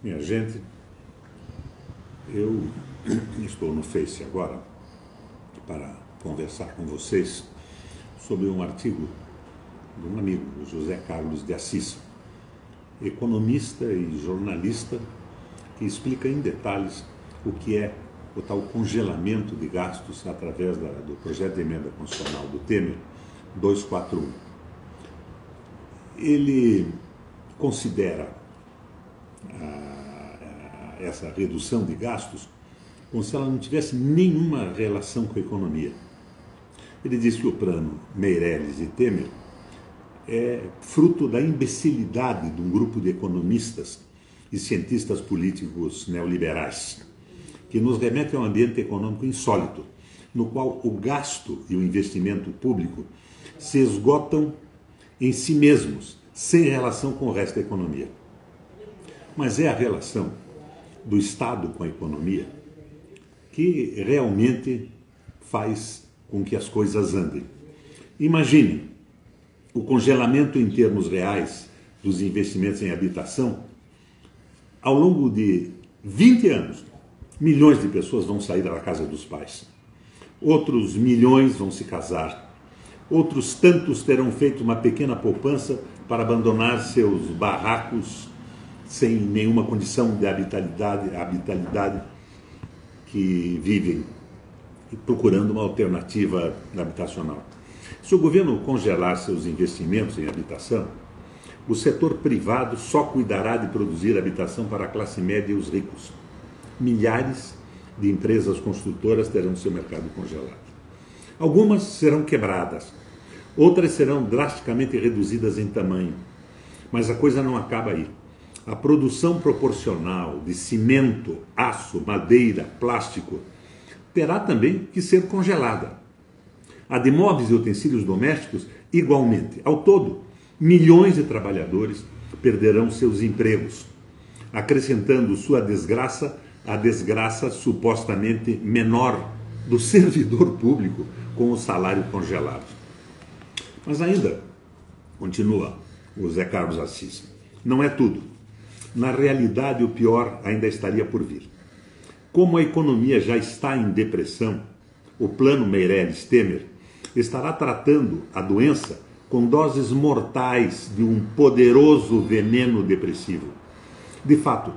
Minha gente, eu estou no Face agora para conversar com vocês sobre um artigo de um amigo, o José Carlos de Assis, economista e jornalista, que explica em detalhes o que é o tal congelamento de gastos através do projeto de emenda constitucional do Temer 241. Ele considera essa redução de gastos como se ela não tivesse nenhuma relação com a economia. Ele diz que o plano Meirelles e Temer é fruto da imbecilidade de um grupo de economistas e cientistas políticos neoliberais, que nos remete a um ambiente econômico insólito, no qual o gasto e o investimento público se esgotam em si mesmos, sem relação com o resto da economia. Mas é a relação do Estado com a economia que realmente faz com que as coisas andem. Imagine o congelamento em termos reais dos investimentos em habitação. Ao longo de 20 anos, milhões de pessoas vão sair da casa dos pais. Outros milhões vão se casar. Outros tantos terão feito uma pequena poupança para abandonar seus barracos sem nenhuma condição de habitabilidade que vivem, procurando uma alternativa habitacional. Se o governo congelar seus investimentos em habitação, o setor privado só cuidará de produzir habitação para a classe média e os ricos. Milhares de empresas construtoras terão seu mercado congelado. Algumas serão quebradas, outras serão drasticamente reduzidas em tamanho. Mas a coisa não acaba aí. A produção proporcional de cimento, aço, madeira, plástico terá também que ser congelada. A de móveis e utensílios domésticos, igualmente. Ao todo, milhões de trabalhadores perderão seus empregos, acrescentando sua desgraça à desgraça supostamente menor do servidor público com o salário congelado. Mas ainda, continua o Zé Carlos Assis, não é tudo. Na realidade, o pior ainda estaria por vir. Como a economia já está em depressão, o plano Meirelles-Temer estará tratando a doença com doses mortais de um poderoso veneno depressivo. De fato,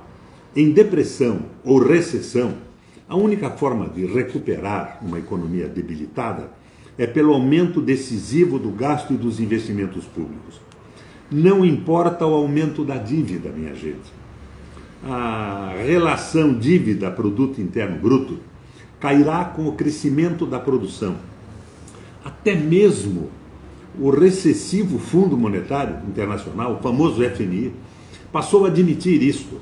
em depressão ou recessão, a única forma de recuperar uma economia debilitada é pelo aumento decisivo do gasto e dos investimentos públicos. Não importa o aumento da dívida, minha gente. A relação dívida-produto interno bruto cairá com o crescimento da produção. Até mesmo o recessivo Fundo Monetário Internacional, o famoso FMI, passou a admitir isto,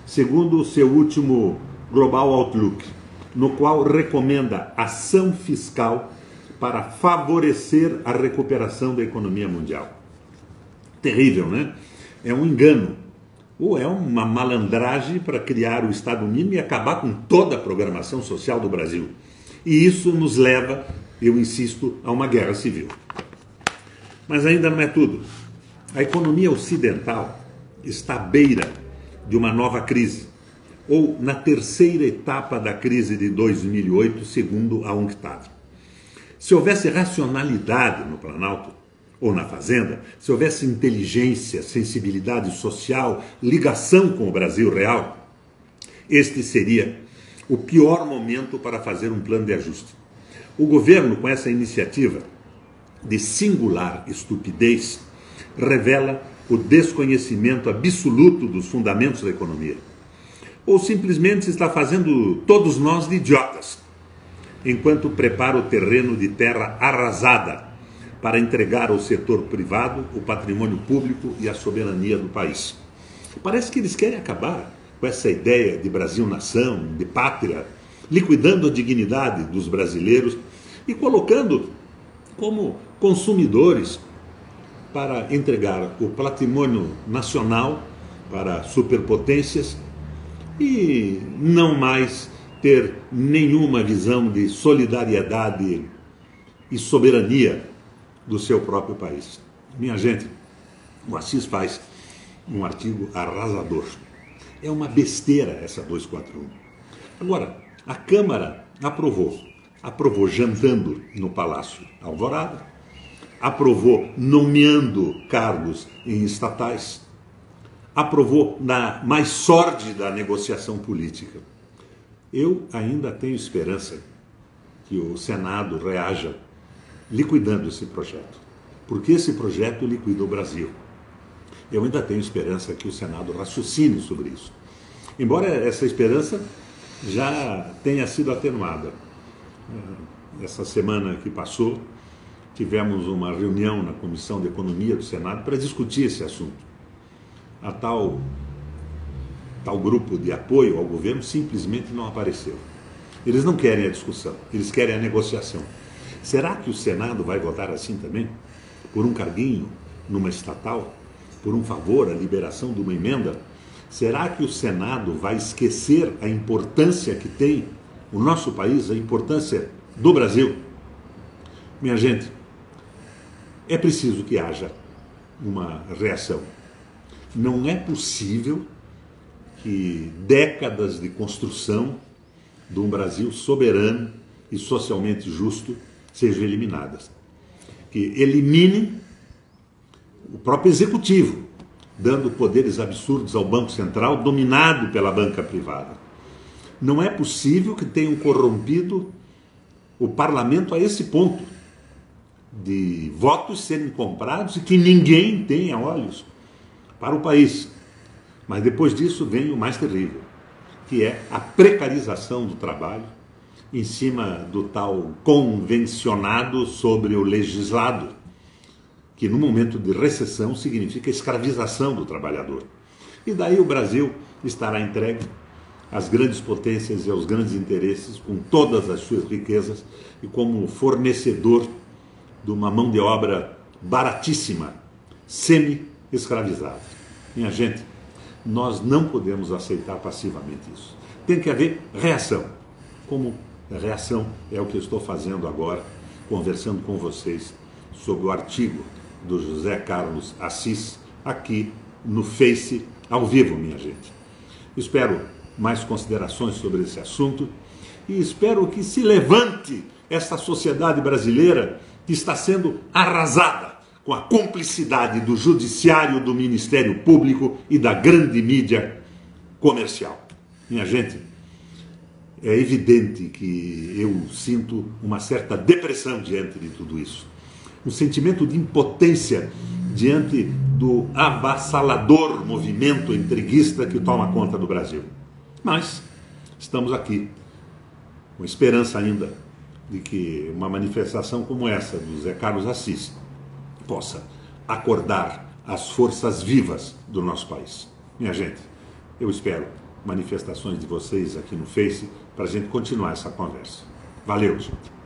segundo o seu último Global Outlook, no qual recomenda ação fiscal para favorecer a recuperação da economia mundial. Terrível, né? É um engano, ou é uma malandragem para criar o Estado mínimo e acabar com toda a programação social do Brasil. E isso nos leva, eu insisto, a uma guerra civil. Mas ainda não é tudo. A economia ocidental está à beira de uma nova crise, ou na terceira etapa da crise de 2008, segundo a UNCTAD. Se houvesse racionalidade no Planalto, ou na Fazenda, se houvesse inteligência, sensibilidade social, ligação com o Brasil real, este seria o pior momento para fazer um plano de ajuste. O governo, com essa iniciativa de singular estupidez, revela o desconhecimento absoluto dos fundamentos da economia. Ou simplesmente está fazendo todos nós de idiotas, enquanto prepara o terreno de terra arrasada para entregar ao setor privado o patrimônio público e a soberania do país. Parece que eles querem acabar com essa ideia de Brasil-nação, de pátria, liquidando a dignidade dos brasileiros e colocando como consumidores para entregar o patrimônio nacional para superpotências e não mais ter nenhuma visão de solidariedade e soberania do seu próprio país. Minha gente, o Assis faz um artigo arrasador. É uma besteira essa 241. Agora, a Câmara aprovou jantando no Palácio Alvorada, aprovou nomeando cargos em estatais, aprovou na mais sórdida negociação política. Eu ainda tenho esperança que o Senado reaja liquidando esse projeto, porque esse projeto liquida o Brasil. Eu ainda tenho esperança que o Senado raciocine sobre isso. Embora essa esperança já tenha sido atenuada. Essa semana que passou, tivemos uma reunião na Comissão de Economia do Senado para discutir esse assunto. A tal grupo de apoio ao governo simplesmente não apareceu. Eles não querem a discussão, eles querem a negociação. Será que o Senado vai votar assim também? Por um carguinho numa estatal? Por um favor, a liberação de uma emenda? Será que o Senado vai esquecer a importância que tem o nosso país, a importância do Brasil? Minha gente, é preciso que haja uma reação. Não é possível que décadas de construção de um Brasil soberano e socialmente justo sejam eliminadas. Que eliminem o próprio executivo, dando poderes absurdos ao Banco Central, dominado pela banca privada. Não é possível que tenham corrompido o parlamento a esse ponto, de votos serem comprados e que ninguém tenha olhos para o país. Mas depois disso vem o mais terrível, que é a precarização do trabalho em cima do tal convencionado sobre o legislado, que no momento de recessão significa escravização do trabalhador. E daí o Brasil estará entregue às grandes potências e aos grandes interesses, com todas as suas riquezas e como fornecedor de uma mão de obra baratíssima, semi-escravizada. Minha gente, nós não podemos aceitar passivamente isso. Tem que haver reação. Como reação é o que eu estou fazendo agora, conversando com vocês sobre o artigo do José Carlos Assis, aqui no Face, ao vivo, minha gente. Espero mais considerações sobre esse assunto e espero que se levante essa sociedade brasileira que está sendo arrasada com a cumplicidade do Judiciário, do Ministério Público e da grande mídia comercial. Minha gente, é evidente que eu sinto uma certa depressão diante de tudo isso. Um sentimento de impotência diante do avassalador movimento entreguista que toma conta do Brasil. Mas estamos aqui, com esperança ainda de que uma manifestação como essa do Zé Carlos Assis possa acordar as forças vivas do nosso país. Minha gente, eu espero manifestações de vocês aqui no Face para a gente continuar essa conversa. Valeu, gente.